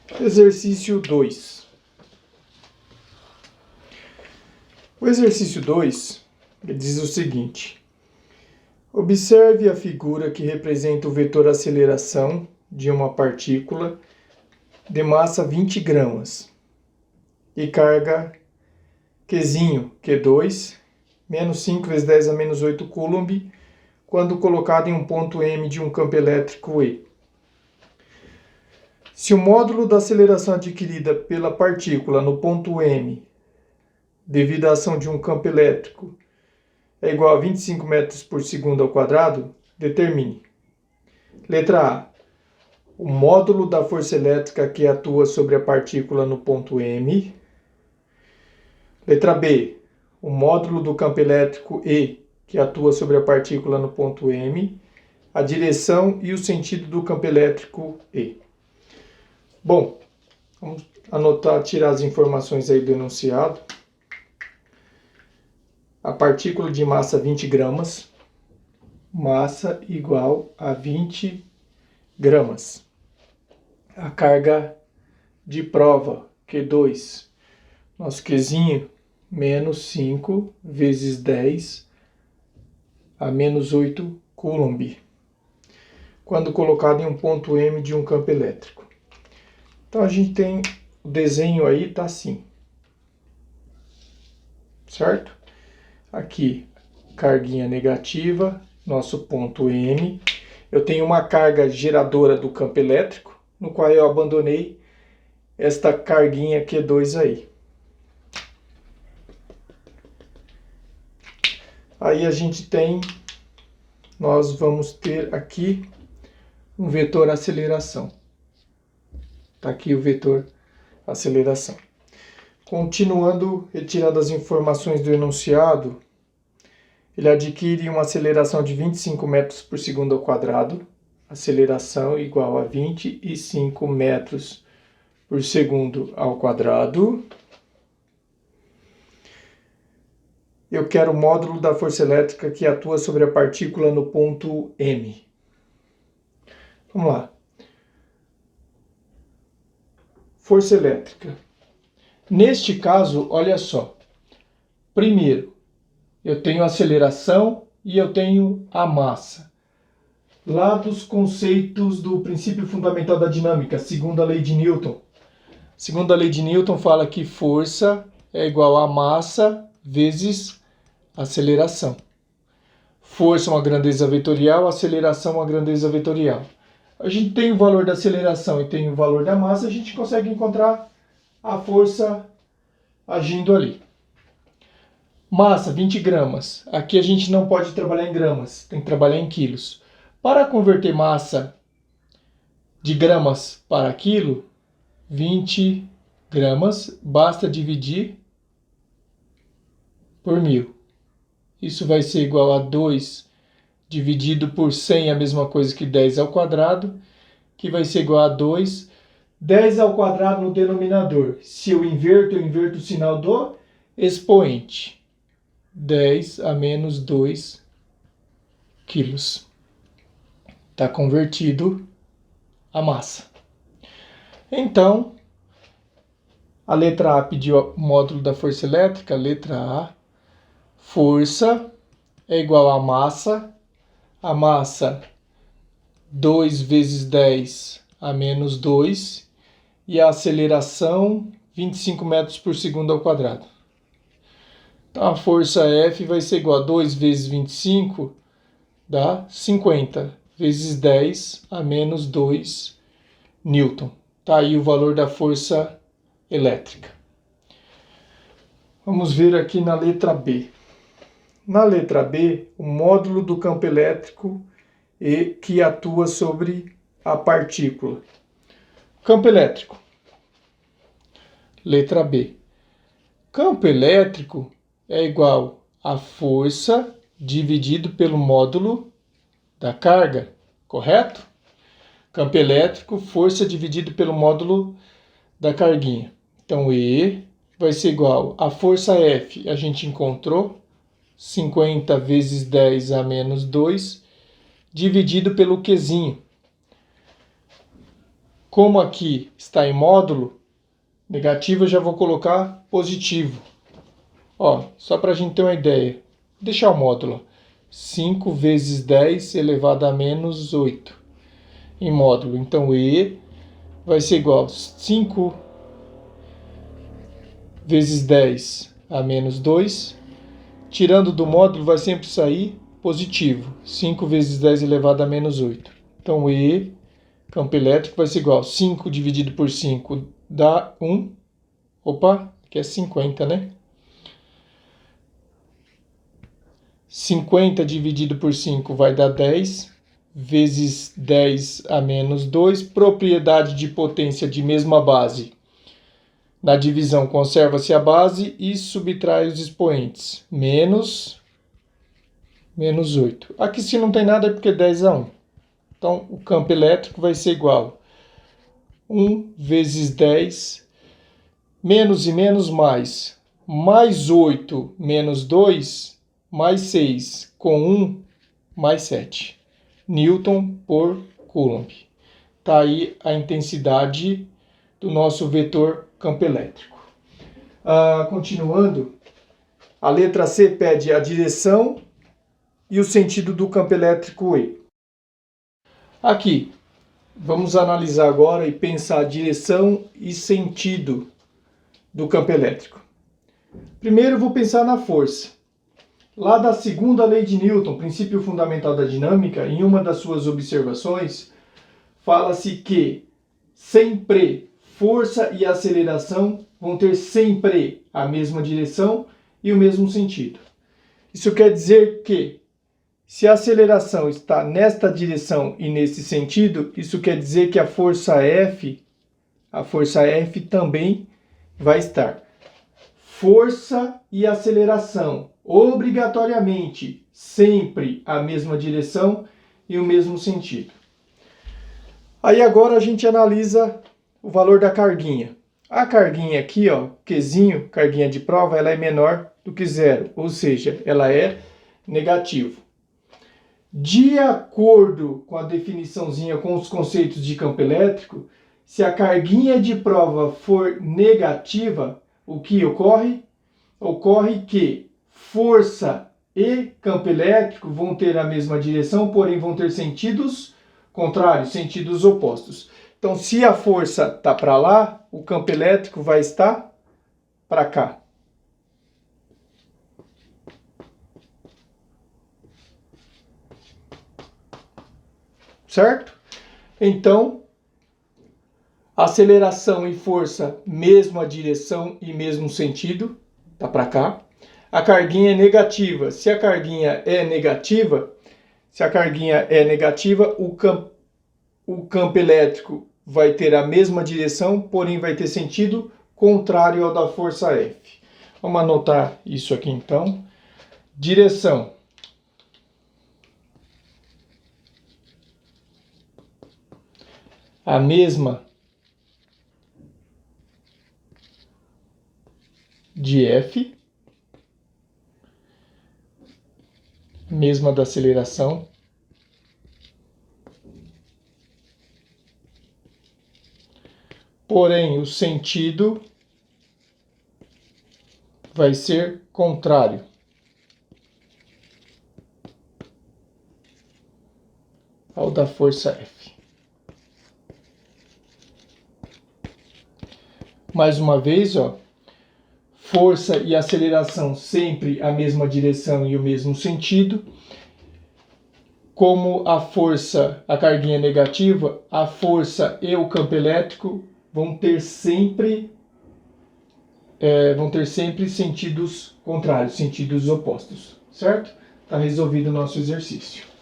Exercício 2. O exercício 2 diz o seguinte: observe a figura que representa o vetor aceleração de uma partícula de massa 20 gramas e carga Qzinho, Q2, menos 5 vezes 10 a menos 8 coulomb, quando colocado em um ponto M de um campo elétrico E. Se o módulo da aceleração adquirida pela partícula no ponto M, devido à ação de um campo elétrico, é igual a 25 metros por segundo ao quadrado, determine. Letra A. O módulo da força elétrica que atua sobre a partícula no ponto M. Letra B. O módulo do campo elétrico E que atua sobre a partícula no ponto M, a direção e o sentido do campo elétrico E. Bom, vamos anotar, tirar as informações aí do enunciado. A partícula de massa 20 gramas, massa igual a 20 gramas. A carga de prova, Q2, nosso Qzinho, menos 5 vezes 10 a menos 8 coulomb, quando colocado em um ponto M de um campo elétrico. Então a gente tem o desenho aí, tá assim, certo? Aqui, carguinha negativa, nosso ponto M. Eu tenho uma carga geradora do campo elétrico, no qual eu abandonei esta carguinha Q2 aí. Aí a gente tem, nós vamos ter aqui um vetor aceleração. Está aqui o vetor aceleração. Continuando, retirando as informações do enunciado, ele adquire uma aceleração de 25 metros por segundo ao quadrado. Aceleração igual a 25 metros por segundo ao quadrado. Eu quero o módulo da força elétrica que atua sobre a partícula no ponto M. Vamos lá. Força elétrica. Neste caso, olha só. Primeiro, eu tenho a aceleração e eu tenho a massa. Lá dos conceitos do princípio fundamental da dinâmica, segundo a lei de Newton. Segundo a lei de Newton, fala que força é igual a massa vezes aceleração. Força é uma grandeza vetorial, aceleração é uma grandeza vetorial. A gente tem o valor da aceleração e tem o valor da massa, a gente consegue encontrar a força agindo ali. Massa, 20 gramas. Aqui a gente não pode trabalhar em gramas, tem que trabalhar em quilos. Para converter massa de gramas para quilo, 20 gramas, basta dividir por 1000. Isso vai ser igual a 2 dividido por 100, a mesma coisa que 10 ao quadrado, que vai ser igual a 2. 10 ao quadrado no denominador. Se eu inverto o sinal do expoente. 10 a menos 2 quilos. Está convertido a massa. Então, a letra A pediu o módulo da força elétrica. Letra A. Força é igual a massa. A massa, 2 vezes 10 a menos 2. E a aceleração, 25 metros por segundo ao quadrado. Então, a força F vai ser igual a 2 vezes 25, dá 50, vezes 10 a menos 2 Newton. Está aí o valor da força elétrica. Vamos ver aqui na letra B. Na letra B, o módulo do campo elétrico e que atua sobre a partícula. Campo elétrico. Letra B. Campo elétrico é igual a força dividido pelo módulo da carga, correto? Campo elétrico, força dividido pelo módulo da carguinha. Então, E vai ser igual a força F, a gente encontrou, 50 vezes 10 a menos 2, dividido pelo Qzinho. como aqui está em módulo negativo, eu já vou colocar positivo. Ó, só para a gente ter uma ideia. Vou deixar o módulo. 5 vezes 10 elevado a menos 8 em módulo. Então, E vai ser igual a 5 vezes 10 a menos 2. Tirando do módulo, vai sempre sair positivo. 5 vezes 10 elevado a menos 8. Então, E, campo elétrico, vai ser igual a 5 dividido por 5 dá 1. Opa, aqui é 50, né? 50 dividido por 5 vai dar 10, vezes 10 a menos 2, propriedade de potência de mesma base. Na divisão, conserva-se a base e subtrai os expoentes. Menos 8. Aqui se não tem nada é porque 10 a 1. Então, o campo elétrico vai ser igual a 1 vezes 10, menos e menos mais 8 menos 2, mais 6, com 1, mais 7. Newton por Coulomb. Está aí a intensidade do nosso vetor campo elétrico. Continuando, a letra C pede a direção e o sentido do campo elétrico E. Aqui, vamos analisar agora e pensar a direção e sentido do campo elétrico. Primeiro, vou pensar na força. Lá da segunda lei de Newton, princípio fundamental da dinâmica, em uma das suas observações, fala-se que sempre força e aceleração vão ter sempre a mesma direção e o mesmo sentido. Isso quer dizer que, se a aceleração está nesta direção e nesse sentido, isso quer dizer que a força F também vai estar. Força e aceleração, obrigatoriamente, sempre a mesma direção e o mesmo sentido. Aí agora a gente analisa o valor da carguinha. A carguinha aqui, ó, Qzinho, carguinha de prova, ela é menor do que zero, ou seja, ela é negativo. De acordo com a definiçãozinha, com os conceitos de campo elétrico, se a carguinha de prova for negativa, o que ocorre? Ocorre que força e campo elétrico vão ter a mesma direção, porém vão ter sentidos contrários, sentidos opostos. Então, se a força está para lá, o campo elétrico vai estar para cá. Certo? Então, aceleração e força, mesma direção e mesmo sentido, tá para cá. A carguinha é negativa. Se a carguinha é negativa, o campo elétrico vai ter a mesma direção, porém vai ter sentido contrário ao da força F. Vamos anotar isso aqui então. Direção. A mesma de F, mesma da aceleração, porém o sentido vai ser contrário. Ao da força F. Mais uma vez, ó, força e aceleração sempre a mesma direção e o mesmo sentido. Como a força, a carguinha negativa, a força e o campo elétrico vão ter sempre sentidos contrários, sentidos opostos, certo? Está resolvido o nosso exercício.